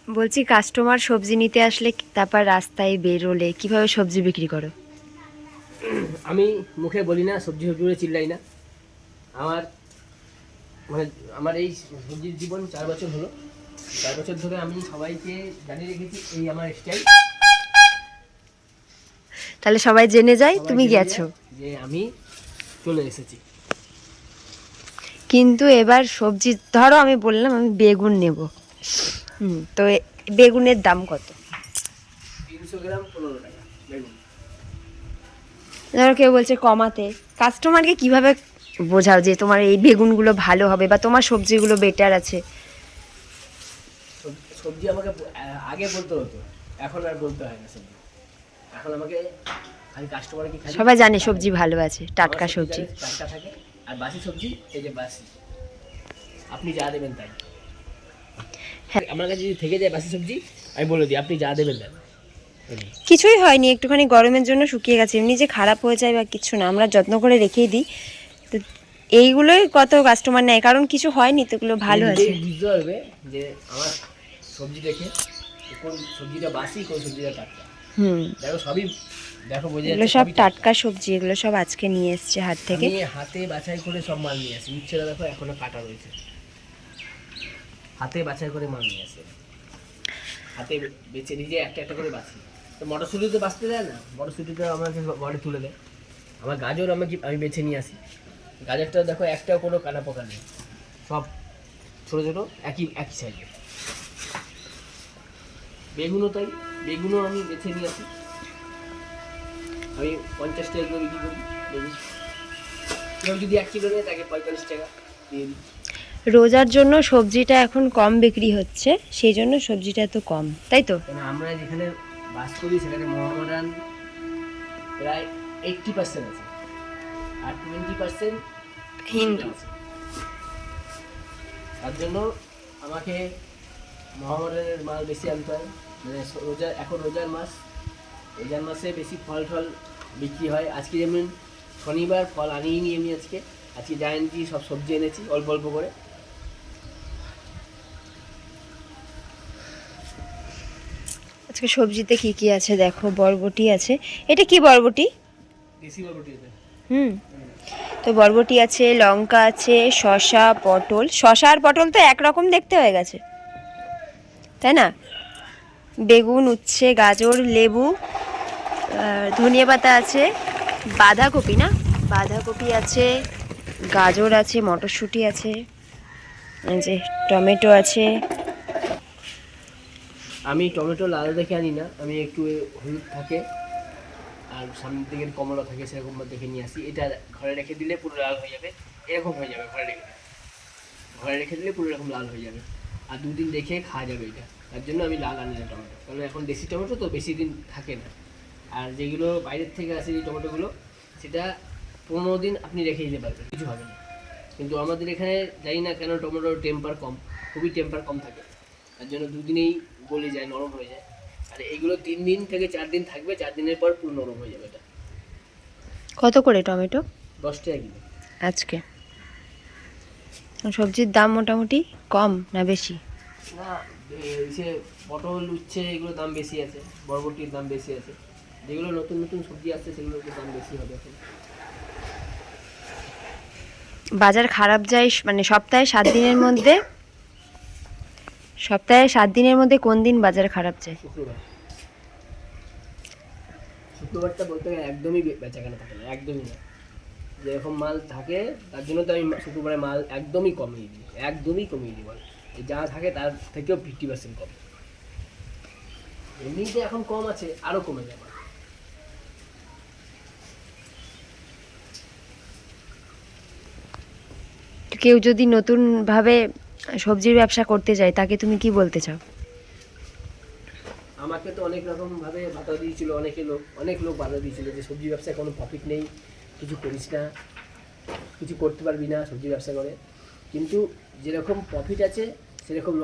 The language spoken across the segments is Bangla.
বলছি কাস্টমার সবজি নিতে আসলে তারপর রাস্তায় বেরোলে কিভাবে সবজি বিক্রি করো? আমি মুখে বলি না, সবজি সবজি করে চিল্লাই না। আমার মানে আমার এই সবজির জীবন 4 বছর হলো। 4 বছর ধরে আমি সবাইকে জানিয়ে রেখেছি এই আমার স্টাইল। তাহলে সবাই জেনে যায় সবাই তুমি জেনে গেছো। যায় যে আমি চলে এসেছি। কিন্তু এবার সবজি ধরো আমি বললাম আমি বেগুন নেব, তো বেগুনের দাম কত? 300 গ্রাম 15 টাকা বেগুন। ধরো কেউ বলছে কমাতে, কাস্টমারকে কিভাবে বোঝাও যে তোমার এই বেগুনগুলো ভালো হবে বা তোমার সবজিগুলো বেটার আছে? সবজি আমাকে আগে বলতে হতো, এখন আর বলতে হয় না সবজি। এখন আমাকে আমি কাস্টমারকে খালি সবাই জানে টাকা সবজি দিই। ভালো আছে, আমার টাটকা সবজি সবজি। জানে টাটকা থাকে। আর বাসি সবজি এই যে বাসি, আপনি যা দেবেন তাই। হ্যাঁ, আমার কাছে যদি থেকে যায় বাসি সবজি, আমি বলে দিই আপনি যা দেবেন দেন। কিছুই হয়নি, একটুখানি গরমের জন্য শুকিয়ে গেছে, এমনি যে খারাপ হয়ে যায় বা কিছু না, আমরা যত্ন করে রেখেই দিই। তো এইগুলোই কত কাস্টমার নেয়, কারণ কিছু হয়নি তো, এগুলো তুমি ভালো নিজেই আছে। বুঝতে পারবে যে আমার সবজি দেখে কোন সবজিটা বাসি কোন সবজিটা টাটকা। হুম। দেখো সবই, দেখো বোঝা এগুলো যাচ্ছে সব সবই টাটকা। টাটকা সবজি, এগুলো সব আজকে নিয়ে এসছে হাট থেকে। আমি হাতে বাছাই করে সব মাল নিয়ে আসি। উচ্ছেটা দেখো এখনো কাটা রয়েছে, হাতে বাছাই করে মাল নিয়ে আসি। হাতে বেছে নিজে একটা একটা করে বাছি। তো মটরশুঁটি তো বাঁচতে দেয় না, মটরশুঁটিটা আমাকে ঘরে তুলে দেয়। আমার গাজর আমি বেছে নিয়ে আসি। গাজরটা দেখো একটাও কোনো কানা পোকা নেই, সব ছোটো ছোটো একই একই সাইজের। বেগুনও তাই, বেগুনও আমি বেছে নিয়ে আসি। আমি 50 টাকা করে বিক্রি করি বেগুন। কেউ যদি 1 কিলো নেয় তাকে 45 টাকা দিয়ে দিই। রোজার জন্য সবজিটা এখন কম বিক্রি হচ্ছে, সেই জন্য সবজিটা এত কম, তাই তো? কেন আমরা যেখানে বাস করি সেখানে মহামারান প্রায় 80% আছে, আর 20% হিন্দু আছে। তার জন্য আমাকে মহামারানের মাল বেশি আনতে হয়। মানে এখন রোজার মাস, রোজার মাসে বেশি ফল টল বিক্রি হয়। আজকে যেমন শনিবার, ফল আনিয়ে নি আমি আজকে। আজকে যা এনেছি সব সবজি এনেছি অল্প অল্প করে। আজকে সবজিতে কি কি আছে দেখো, বরবটি আছে। এটা কি বরবটি? দেশি বরবটি এটা। হুম। তো বরবটি আছে, লঙ্কা আছে, শসা, পটল। শসা আর পটল তো একরকম দেখতে হয়ে গেছে, তাই না? বেগুন, উচ্ছে, গাজর, লেবু, ধনিয়া পাতা আছে, বাঁধাকপি না, বাঁধাকপি আছে, গাজর আছে, মটরশুঁটি আছে, এই যে টমেটো আছে। আমি টমেটো লাল দেখে আনি না, আমি একটু হলুদ থাকে আর সামনের দিকে কমলা থাকে সেরকম দেখে নিয়ে আসি। এটা ঘরে রেখে দিলে পুরো লাল হয়ে যাবে, এরকম হয়ে যাবে। ঘরে রেখে দিলে পুরো এরকম লাল হয়ে যাবে, আর 2 দিন রেখে খাওয়া যাবে এটা। তার জন্য আমি লাল আনি না টমেটো, কারণ এখন দেশি টমেটো তো বেশি দিন থাকে না। আর যেগুলো বাইরের থেকে আসে এই টমেটোগুলো, সেটা 15 দিন আপনি রেখে দিতে পারবেন, কিছু হবে না। কিন্তু আমাদের এখানে জানি না কেন টমেটোর টেম্পার কম, খুবই টেম্পার কম থাকে। তার জন্য 2 দিনেই গলে যায়, নরম হয়ে যায়। আর এইগুলো 3 দিন থেকে 4 দিন থাকবে, 4 দিনের পর পুরো নরম হয়ে যাবে এটা। কত করে টমেটো 10 টাকা কিলো। আজকে? সবজির দাম মোটামুটি কম না বেশি? না, সে পটল উচ্ছে এগুলোর দাম বেশি আছে, বরবটির দাম বেশি আছে। যেগুলো নতুন নতুন সবজি আসছে সেগুলোর দাম বেশি হবে এখন। বাজার খারাপ যায় মানে সপ্তাহে 7 দিনের মধ্যে, সপ্তাহে 7 দিনের মধ্যে কোন দিন বাজার খারাপ যায়? শুক্রবার, শুক্রবারটা বলতে গেলে একদমই বেচাকেনা থাকে না, একদমই না। যেরকম মাল থাকে তার জন্য তো আমি শুক্রবারে মাল একদমই কমিয়ে দিই, একদমই কমিয়ে দিই মাল। এই যা থাকে তার থেকেও 50% কম। এমনিতে এখন কম আছে, আরও কমে যাবে। তো কেউ যদি নতুনভাবে সবজির ব্যবসা করতে যায় তাকে তুমি কি বলতে চাও? আমাকে তো অনেক রকমভাবে বাধা দিয়েছিল, অনেক লোক বাধা দিয়েছিল যে সবজি ব্যবসায় কোনো প্রফিট নেই, কিছু করিস না, কিছু করতে পারবি না সবজি ব্যবসা করে। কিন্তু যেরকম প্রফিট আছে সেরকম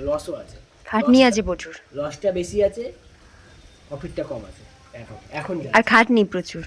লসও আছে। খাটনি লসটা আছে প্রচুর। লসটা বেশি আছে, প্রফিটটা কম আছে এখন এখন যা আর আছে। খাটনি প্রচুর।